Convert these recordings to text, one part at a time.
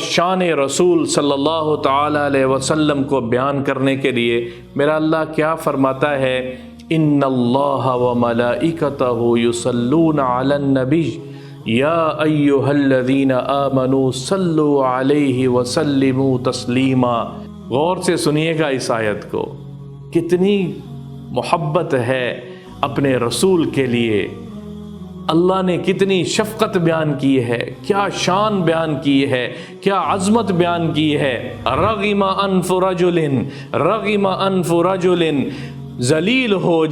شان رسول صلی اللہ تعالی علیہ وسلم کو بیان کرنے کے لیے میرا اللہ کیا فرماتا ہے؟ ان اللہ و ملائکتہ یصلون علی النبی یا ایھا الذین آمنوا صلوا علیہ وسلموا تسلیما۔ غور سے سنیے گا اس آیت کو، کتنی محبت ہے اپنے رسول کے لیے، اللہ نے کتنی شفقت بیان کی ہے، کیا شان بیان کی ہے، کیا عظمت بیان کی ہے۔ رغم انف رجل ذلیل ہو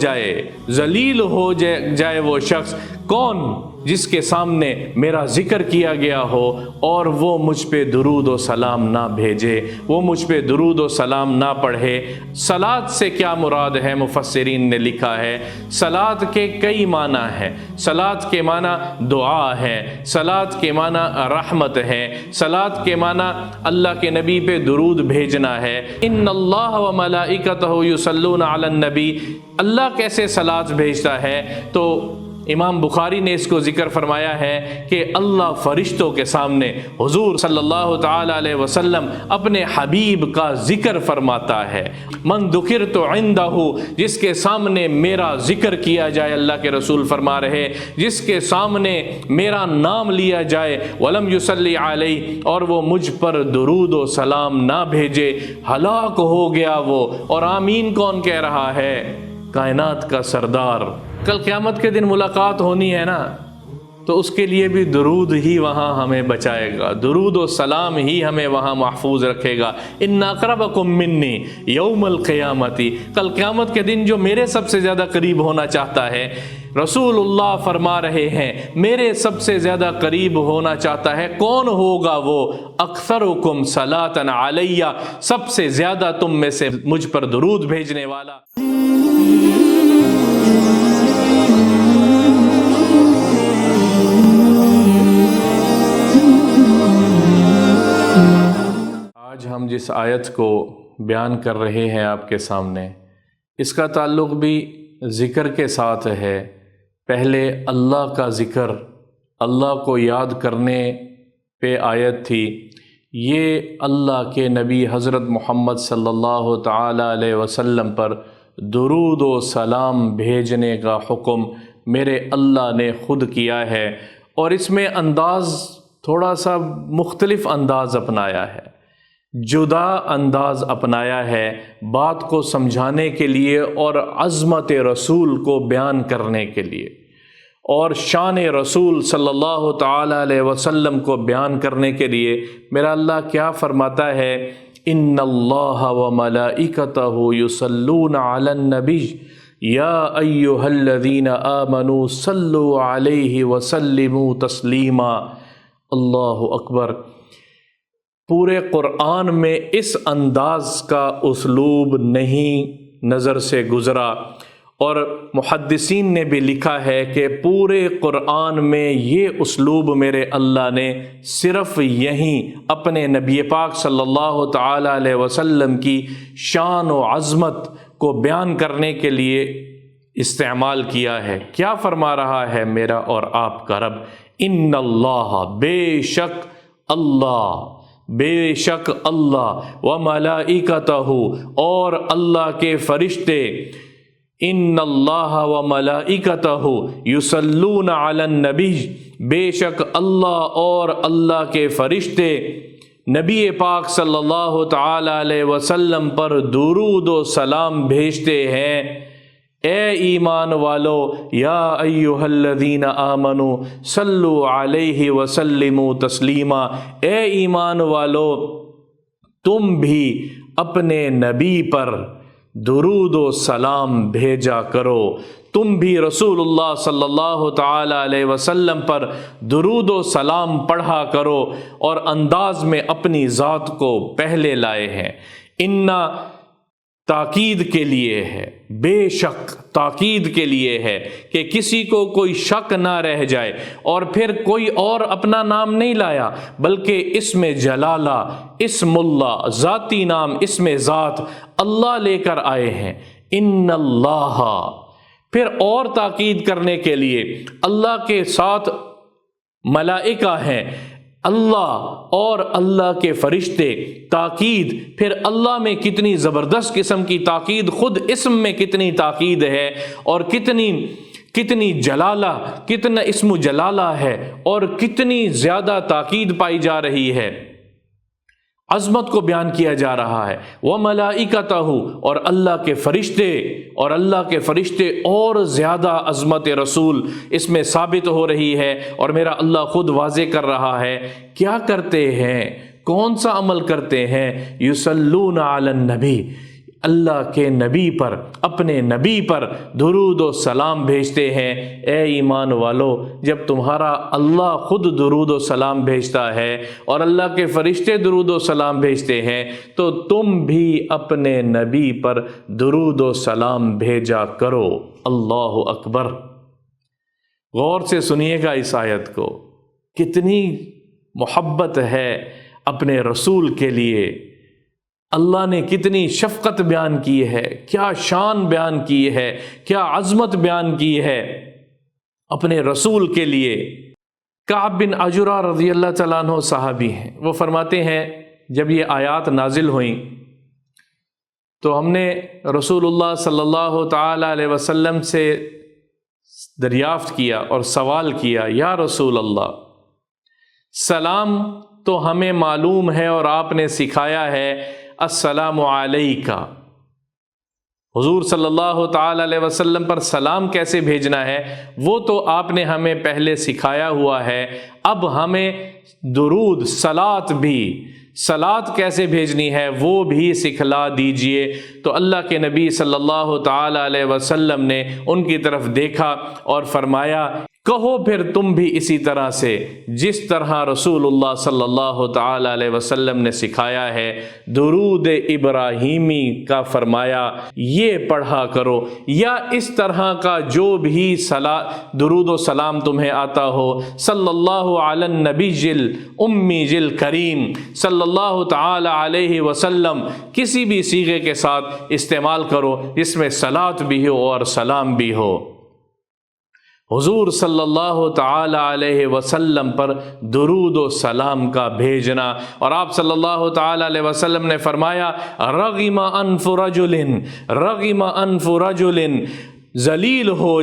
جائے وہ شخص، کون؟ جس کے سامنے میرا ذکر کیا گیا ہو اور وہ مجھ پہ درود و سلام نہ بھیجے، وہ مجھ پہ درود و سلام نہ پڑھے۔ صلاۃ سے کیا مراد ہے؟ مفسرین نے لکھا ہے صلاۃ کے کئی معنی ہیں۔ صلاۃ کے معنی دعا ہے، صلاۃ کے معنی رحمت ہے، صلاۃ کے معنی اللہ کے نبی پہ درود بھیجنا ہے۔ ان اللہ و ملائکتہ یصلون علی النبی، اللہ کیسے صلاۃ بھیجتا ہے؟ تو امام بخاری نے اس کو ذکر فرمایا ہے کہ اللہ فرشتوں کے سامنے حضور صلی اللہ تعالی علیہ وسلم اپنے حبیب کا ذکر فرماتا ہے۔ من ذکرت عندہ، جس کے سامنے میرا ذکر کیا جائے، اللہ کے رسول فرما رہے جس کے سامنے میرا نام لیا جائے، ولم یصلی علیہ، اور وہ مجھ پر درود و سلام نہ بھیجے، ہلاک ہو گیا وہ۔ اور آمین کون کہہ رہا ہے؟ کائنات کا سردار۔ کل قیامت کے دن ملاقات ہونی ہے نا، تو اس کے لیے بھی درود ہی وہاں ہمیں بچائے گا، درود و سلام ہی ہمیں وہاں محفوظ رکھے گا۔ ان اقربکم منی یوم القیامت، کل قیامت کے دن جو میرے سب سے زیادہ قریب ہونا چاہتا ہے، رسول اللہ فرما رہے ہیں میرے سب سے زیادہ قریب ہونا چاہتا ہے، کون ہوگا وہ؟ اکثرکم صلاۃ علیہ، سب سے زیادہ تم میں سے مجھ پر درود بھیجنے والا۔ آج ہم جس آیت کو بیان کر رہے ہیں آپ کے سامنے، اس کا تعلق بھی ذکر کے ساتھ ہے۔ پہلے اللہ کا ذکر، اللہ کو یاد کرنے پہ آیت تھی۔ یہ اللہ کے نبی حضرت محمد صلی اللہ تعالی علیہ وسلم پر درود و سلام بھیجنے کا حکم میرے اللہ نے خود کیا ہے، اور اس میں انداز تھوڑا سا مختلف انداز اپنایا ہے، جدا انداز اپنایا ہے بات کو سمجھانے کے لیے اور عظمت رسول کو بیان کرنے کے لیے، اور شان رسول صلی اللہ تعالی علیہ وسلم کو بیان کرنے کے لیے میرا اللہ کیا فرماتا ہے؟ ان اللہ و ملائکتہ یصلون علی النبی یا ایھا الذین آمنوا صلوا علیہ وسلموا تسلیما۔ اللہ اکبر۔ پورے قرآن میں اس انداز کا اسلوب نہیں نظر سے گزرا، اور محدثین نے بھی لکھا ہے کہ پورے قرآن میں یہ اسلوب میرے اللہ نے صرف یہیں اپنے نبی پاک صلی اللہ تعالی علیہ وسلم کی شان و عظمت کو بیان کرنے کے لیے استعمال کیا ہے۔ کیا فرما رہا ہے میرا اور آپ کا رب؟ ان اللہ، بے شک اللہ، بے شک اللہ، و ملائکتہ، اور اللہ کے فرشتے، ان اللہ و ملائکتہ یصلون علی النبی، بے شک اللہ اور اللہ کے فرشتے نبی پاک صلی اللہ تعالی علیہ وسلم پر درود و سلام بھیجتے ہیں۔ اے ایمان والو، یا ایھا الذین آمنوا صلوا علیہ وسلموا تسلیما، اے ایمان والو تم بھی اپنے نبی پر درود و سلام بھیجا کرو، تم بھی رسول اللہ صلی اللہ تعالی علیہ وسلم پر درود و سلام پڑھا کرو، اور انداز میں اپنی ذات کو پہلے لائے ہیں۔ انا تاکید کے لیے ہے، بے شک تاکید کے لیے ہے کہ کسی کو کوئی شک نہ رہ جائے، اور پھر کوئی اور اپنا نام نہیں لایا بلکہ اسم جلالہ، اسم اللہ، ذاتی نام، اسم ذات اللہ لے کر آئے ہیں۔ ان اللہ، پھر اور تاکید کرنے کے لیے اللہ کے ساتھ ملائکہ ہیں، اللہ اور اللہ کے فرشتے، تاکید، پھر اللہ میں کتنی زبردست قسم کی تاکید، خود اسم میں کتنی تاکید ہے، اور کتنی جلالہ، کتنا اسم و جلالہ ہے، اور کتنی زیادہ تاکید پائی جا رہی ہے، عظمت کو بیان کیا جا رہا ہے۔ وَمَلَائِكَتَهُ، اور اللہ کے فرشتے اور زیادہ عظمت رسول اس میں ثابت ہو رہی ہے، اور میرا اللہ خود واضح کر رہا ہے کیا کرتے ہیں، کون سا عمل کرتے ہیں۔ یصلون علی النبی، اللہ کے نبی پر، اپنے نبی پر درود و سلام بھیجتے ہیں۔ اے ایمان والو، جب تمہارا اللہ خود درود و سلام بھیجتا ہے اور اللہ کے فرشتے درود و سلام بھیجتے ہیں، تو تم بھی اپنے نبی پر درود و سلام بھیجا کرو۔ اللہ اکبر۔ غور سے سنیے گا اس آیت کو، کتنی محبت ہے اپنے رسول کے لیے، اللہ نے کتنی شفقت بیان کی ہے، کیا شان بیان کی ہے، کیا عظمت بیان کی ہے اپنے رسول کے لیے۔ کعب بن عجرہ رضی اللہ تعالیٰ عنہ صحابی ہیں، وہ فرماتے ہیں جب یہ آیات نازل ہوئیں تو ہم نے رسول اللہ صلی اللہ تعالیٰ علیہ وسلم سے دریافت کیا اور سوال کیا، یا رسول اللہ، سلام تو ہمیں معلوم ہے اور آپ نے سکھایا ہے، السلام علیکہ، حضور صلی اللہ تعالی علیہ وسلم پر سلام کیسے بھیجنا ہے وہ تو آپ نے ہمیں پہلے سکھایا ہوا ہے، اب ہمیں درود، صلات کیسے بھیجنی ہے وہ بھی سکھلا دیجئے۔ تو اللہ کے نبی صلی اللہ تعالی علیہ وسلم نے ان کی طرف دیکھا اور فرمایا، کہو پھر تم بھی اسی طرح سے جس طرح رسول اللہ صلی اللہ تعالی علیہ وسلم نے سکھایا ہے، درود ابراہیمی کا فرمایا یہ پڑھا کرو، یا اس طرح کا جو بھی درود و سلام تمہیں آتا ہو، صلی اللہ علی النبی جل امی جل کریم صلی اللہ تعالی علیہ وسلم، کسی بھی صیغے کے ساتھ استعمال کرو جس میں صلات بھی ہو اور سلام بھی ہو۔ حضور صلی اللہ تعالی علیہ وسلم پر درود و سلام کا بھیجنا، اور آپ صلی اللہ تعالی علیہ وسلم نے فرمایا، رغم انف رجل، ذلیل ہو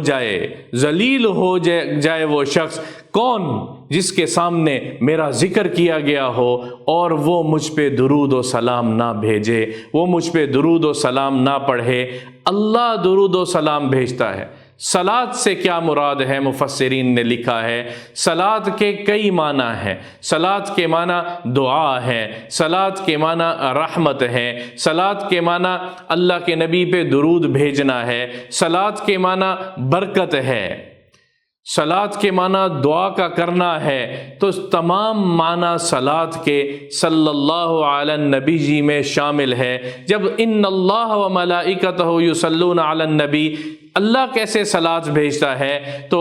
جائے وہ شخص، کون؟ جس کے سامنے میرا ذکر کیا گیا ہو اور وہ مجھ پہ درود و سلام نہ بھیجے، وہ مجھ پہ درود و سلام نہ پڑھے۔ اللہ درود و سلام بھیجتا ہے۔ صلات سے کیا مراد ہے؟ مفسرین نے لکھا ہے صلات کے کئی معنی ہیں۔ صلات کے معنی دعا ہے، صلات کے معنی رحمت ہے، صلات کے معنی اللہ کے نبی پہ درود بھیجنا ہے، صلات کے معنی برکت ہے، صلات کے معنی دعا کا کرنا ہے۔ تو تمام معنی صلات کے صلی اللہ علی النبی جی میں شامل ہے۔ جب ان اللہ و ملائکتہ یصلون علی النبی، اللہ کیسے صلات بھیجتا ہے؟ تو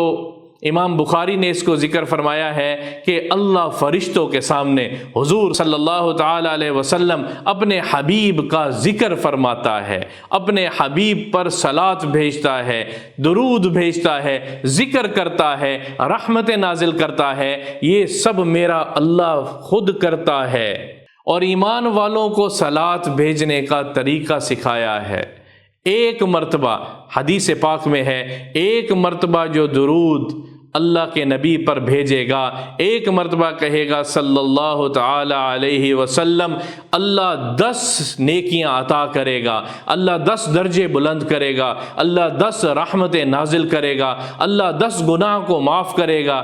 امام بخاری نے اس کو ذکر فرمایا ہے کہ اللہ فرشتوں کے سامنے حضور صلی اللہ تعالی علیہ وسلم اپنے حبیب کا ذکر فرماتا ہے، اپنے حبیب پر صلات بھیجتا ہے، درود بھیجتا ہے، ذکر کرتا ہے، رحمت نازل کرتا ہے۔ یہ سب میرا اللہ خود کرتا ہے، اور ایمان والوں کو صلات بھیجنے کا طریقہ سکھایا ہے۔ ایک مرتبہ حدیث پاک میں ہے، ایک مرتبہ جو درود اللہ کے نبی پر بھیجے گا، ایک مرتبہ کہے گا صلی اللہ تعالی علیہ وسلم، اللہ 10 نیکیاں عطا کرے گا، اللہ 10 درجے بلند کرے گا، اللہ 10 رحمتیں نازل کرے گا، اللہ 10 گناہ کو معاف کرے گا۔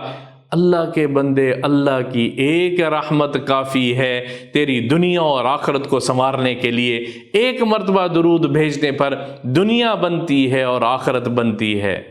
اللہ کے بندے، اللہ کی ایک رحمت کافی ہے تیری دنیا اور آخرت کو سنوارنے کے لیے۔ ایک مرتبہ درود بھیجنے پر دنیا بنتی ہے اور آخرت بنتی ہے،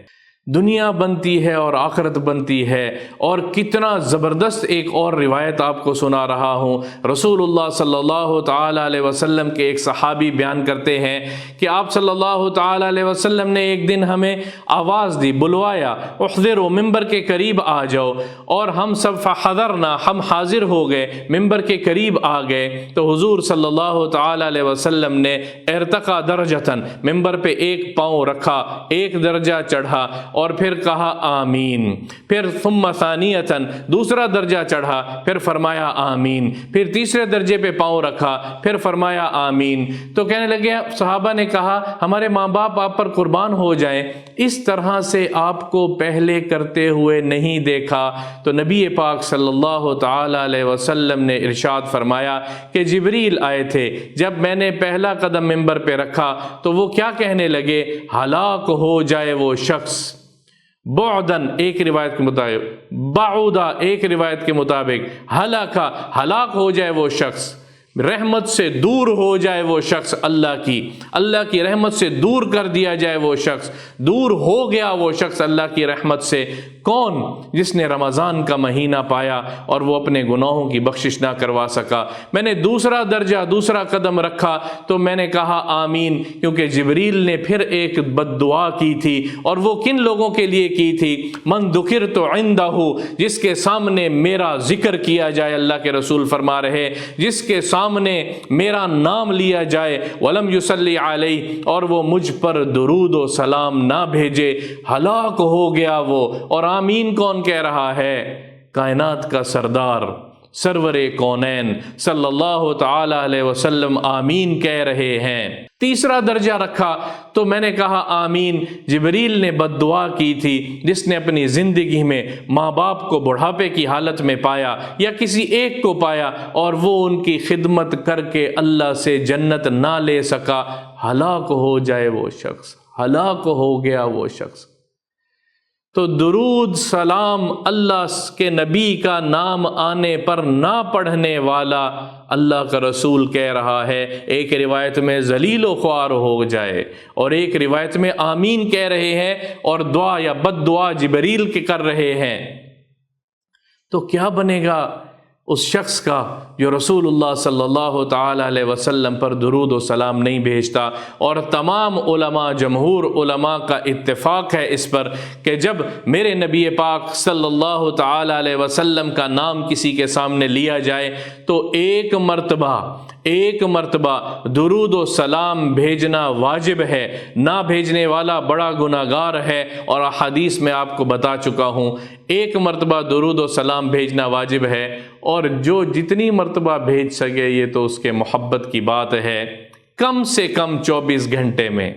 دنیا بنتی ہے اور آخرت بنتی ہے۔ اور کتنا زبردست ایک اور روایت آپ کو سنا رہا ہوں۔ رسول اللہ صلی اللہ تعالی علیہ وسلم کے ایک صحابی بیان کرتے ہیں کہ آپ صلی اللہ تعالی علیہ وسلم نے ایک دن ہمیں آواز دی، بلوایا، احضروا، ممبر کے قریب آ جاؤ، اور ہم سب فحضرنا، ہم حاضر ہو گئے، ممبر کے قریب آ گئے۔ تو حضور صلی اللہ تعالی علیہ وسلم نے ارتقا درجتاً، ممبر پہ ایک پاؤں رکھا، ایک درجہ چڑھا، اور پھر کہا آمین، پھر ثم ثانیتاً دوسرا درجہ چڑھا، پھر فرمایا آمین، پھر تیسرے درجے پہ پاؤں رکھا، پھر فرمایا آمین۔ تو کہنے لگے، صحابہ نے کہا ہمارے ماں باپ آپ پر قربان ہو جائیں، اس طرح سے آپ کو پہلے کرتے ہوئے نہیں دیکھا۔ تو نبی پاک صلی اللہ تعالی علیہ وسلم نے ارشاد فرمایا کہ جبریل آئے تھے، جب میں نے پہلا قدم منبر پہ رکھا تو وہ کیا کہنے لگے، ہلاک ہو جائے وہ شخص، بعدن ایک روایت کے مطابق، بعودا ایک روایت کے مطابق، ہلاک ہو جائے وہ شخص، رحمت سے دور ہو جائے وہ شخص، اللہ کی رحمت سے دور کر دیا جائے وہ شخص، دور ہو گیا وہ شخص اللہ کی رحمت سے۔ کون؟ جس نے رمضان کا مہینہ پایا اور وہ اپنے گناہوں کی بخشش نہ کروا سکا۔ میں نے دوسرا درجہ، دوسرا قدم رکھا تو میں نے کہا آمین، کیونکہ جبریل نے پھر ایک بد دعا کی تھی، اور وہ کن لوگوں کے لیے کی تھی؟ من ذکرت عندہ، جس کے سامنے میرا ذکر کیا جائے، اللہ کے رسول فرما رہے جس کے سامنے میرا نام لیا جائے، ولم یصلی علیہ، اور وہ مجھ پر درود و سلام نہ بھیجے، ہلاک ہو گیا وہ۔ اور آمین کون کہہ رہا ہے؟ کائنات کا سردار سرور کونین صلی اللہ تعالی علیہ وسلم آمین کہہ رہے ہیں۔ تیسرا درجہ رکھا تو میں نے کہا آمین۔ جبریل نے بد دعا کی تھی، جس نے اپنی زندگی میں ماں باپ کو بڑھاپے کی حالت میں پایا یا کسی ایک کو پایا اور وہ ان کی خدمت کر کے اللہ سے جنت نہ لے سکا، ہلاک ہو جائے وہ شخص، ہلاک ہو گیا وہ شخص۔ تو درود سلام اللہ کے نبی کا نام آنے پر نہ پڑھنے والا، اللہ کا رسول کہہ رہا ہے، ایک روایت میں ذلیل و خوار ہو جائے، اور ایک روایت میں آمین کہہ رہے ہیں اور دعا یا بد دعا جبریل کے کر رہے ہیں۔ تو کیا بنے گا اس شخص کا جو رسول اللہ صلی اللہ تعالی علیہ وسلم پر درود و سلام نہیں بھیجتا؟ اور تمام علماء، جمہور علماء کا اتفاق ہے اس پر کہ جب میرے نبی پاک صلی اللہ تعالی علیہ وسلم کا نام کسی کے سامنے لیا جائے تو ایک مرتبہ درود و سلام بھیجنا واجب ہے، نہ بھیجنے والا بڑا گناہگار ہے، اور احادیث میں آپ کو بتا چکا ہوں ایک مرتبہ درود و سلام بھیجنا واجب ہے، اور جو جتنی مرتبہ بھیج سکے یہ تو اس کے محبت کی بات ہے۔ کم سے کم 24 گھنٹے میں،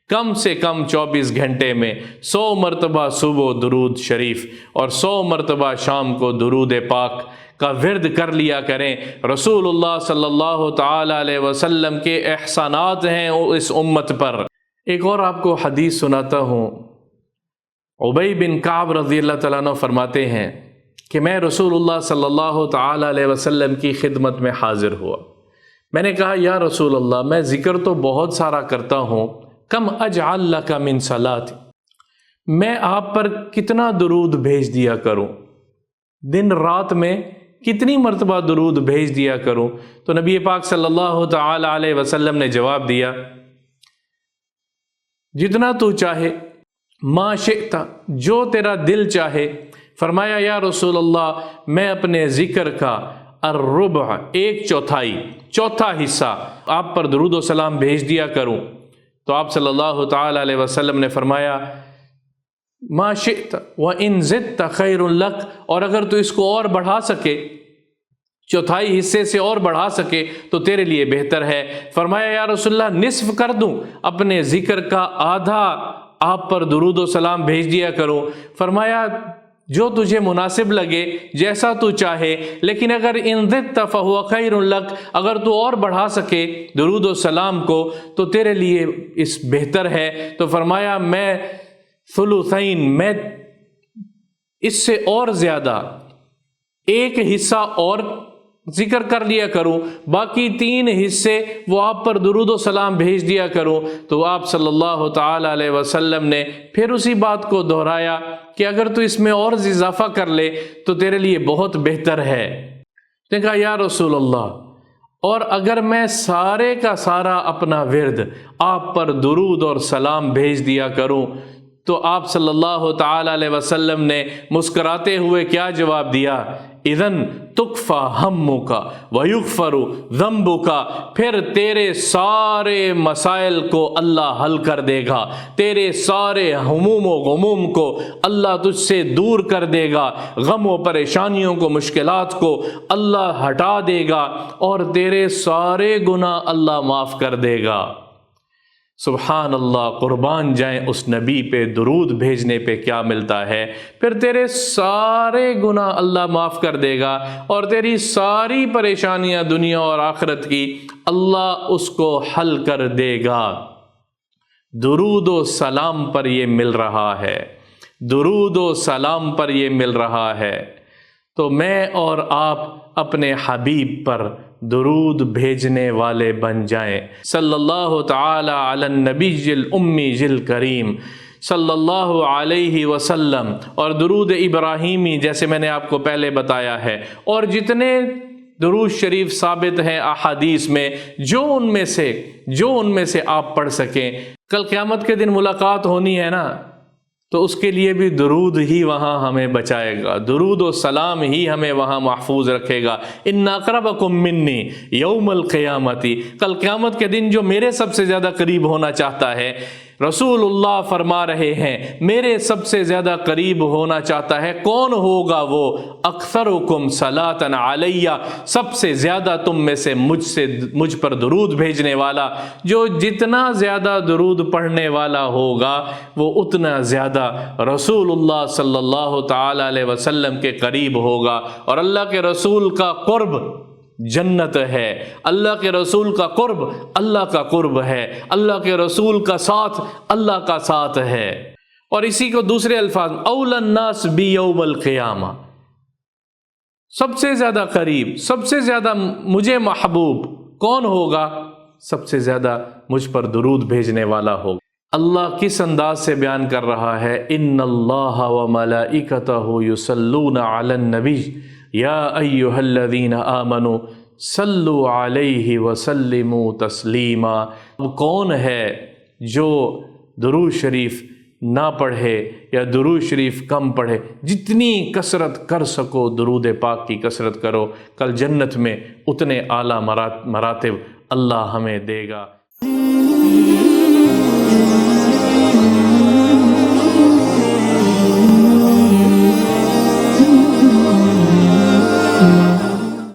کم سے کم 24 گھنٹے میں 100 مرتبہ صبح درود شریف اور 100 مرتبہ شام کو درود پاک کا ورد کر لیا کریں۔ رسول اللہ صلی اللہ تعالی علیہ وسلم کے احسانات ہیں اس امت پر۔ ایک اور آپ کو حدیث سناتا ہوں۔ ابی بن کعب رضی اللہ تعالیٰ عنہ فرماتے ہیں کہ میں رسول اللہ صلی اللہ تعالی علیہ وسلم کی خدمت میں حاضر ہوا۔ میں نے کہا یا رسول اللہ، میں ذکر تو بہت سارا کرتا ہوں، کم اجعل لک من صلاتی، میں آپ پر کتنا درود بھیج دیا کروں، دن رات میں کتنی مرتبہ درود بھیج دیا کروں؟ تو نبی پاک صلی اللہ تعالی علیہ وسلم نے جواب دیا، جتنا تو چاہے، ما شئت، جو تیرا دل چاہے۔ فرمایا یا رسول اللہ، میں اپنے ذکر کا الربع، ایک چوتھا حصہ آپ پر درود و سلام بھیج دیا کروں۔ تو آپ صلی اللہ تعالی علیہ وسلم نے فرمایا ما شئت وَإِن زِدْتَ خَيْرٌ لَكَ، اور اگر تو اس کو اور بڑھا سکے، چوتھائی حصے سے اور بڑھا سکے تو تیرے لیے بہتر ہے۔ فرمایا یا رسول اللہ، نصف کر دوں، اپنے ذکر کا آدھا آپ پر درود و سلام بھیج دیا کروں؟ فرمایا جو تجھے مناسب لگے، جیسا تو چاہے، لیکن اگر ان زدت فہو خیر لک، اگر تو اور بڑھا سکے درود و سلام کو تو تیرے لیے اس بہتر ہے۔ تو فرمایا میں ثلثین، میں اس سے اور زیادہ ایک حصہ اور ذکر کر لیا کروں، باقی 3 حصے وہ آپ پر درود و سلام بھیج دیا کروں۔ تو آپ صلی اللہ تعالی علیہ وسلم نے پھر اسی بات کو دہرایا کہ اگر تو اس میں اور اضافہ کر لے تو تیرے لیے بہت بہتر ہے۔ نے کہا یا رسول اللہ، اور اگر میں سارے کا سارا اپنا ورد آپ پر درود اور سلام بھیج دیا کروں؟ تو آپ صلی اللہ تعالی علیہ وسلم نے مسکراتے ہوئے کیا جواب دیا؟ اذن تکفا ہمکا ویغفر ذنبکا، پھر تیرے سارے مسائل کو اللہ حل کر دے گا، تیرے سارے ہموم و غموم کو اللہ تجھ سے دور کر دے گا، غم و پریشانیوں کو، مشکلات کو اللہ ہٹا دے گا، اور تیرے سارے گناہ اللہ معاف کر دے گا۔ سبحان اللہ، قربان جائیں اس نبی پہ درود بھیجنے پہ کیا ملتا ہے۔ پھر تیرے سارے گناہ اللہ معاف کر دے گا، اور تیری ساری پریشانیاں دنیا اور آخرت کی اللہ اس کو حل کر دے گا۔ درود و سلام پر یہ مل رہا ہے، درود و سلام پر یہ مل رہا ہے۔ تو میں اور آپ اپنے حبیب پر درود بھیجنے والے بن جائیں۔ صلی اللہ تعالی علی النبی الامی الکریم صلی اللہ علیہ وسلم، اور درود ابراہیمی جیسے میں نے آپ کو پہلے بتایا ہے، اور جتنے درود شریف ثابت ہیں احادیث میں، جو ان میں سے آپ پڑھ سکیں۔ کل قیامت کے دن ملاقات ہونی ہے نا، تو اس کے لیے بھی درود ہی وہاں ہمیں بچائے گا، درود و سلام ہی ہمیں وہاں محفوظ رکھے گا۔ ان اقربکم منی یوم القیامت، کل قیامت کے دن جو میرے سب سے زیادہ قریب ہونا چاہتا ہے، رسول اللہ فرما رہے ہیں میرے سب سے زیادہ قریب ہونا چاہتا ہے، کون ہوگا وہ؟ اکثرکم صلاۃ علیہ، سب سے زیادہ تم میں سے مجھ پر درود بھیجنے والا۔ جو جتنا زیادہ درود پڑھنے والا ہوگا وہ اتنا زیادہ رسول اللہ صلی اللہ تعالی علیہ وسلم کے قریب ہوگا۔ اور اللہ کے رسول کا قرب جنت ہے، اللہ کے رسول کا قرب اللہ کا قرب ہے، اللہ کے رسول کا ساتھ اللہ کا ساتھ ہے۔ اور اسی کو دوسرے الفاظ اول الناس بی یوم القیامہ، سب سے زیادہ قریب، سب سے زیادہ مجھے محبوب کون ہوگا؟ سب سے زیادہ مجھ پر درود بھیجنے والا ہوگا۔ اللہ کس انداز سے بیان کر رہا ہے؟ ان اللہ وملائکتہ یصلون علی النبی یا ایہا الذین آمنوا صلوا علیہ وسلموا تسلیما۔ اب کون ہے جو درود شریف نہ پڑھے یا درود شریف کم پڑھے؟ جتنی کثرت کر سکو درود پاک کی کثرت کرو، کل جنت میں اتنے اعلیٰ مراتب اللہ ہمیں دے گا۔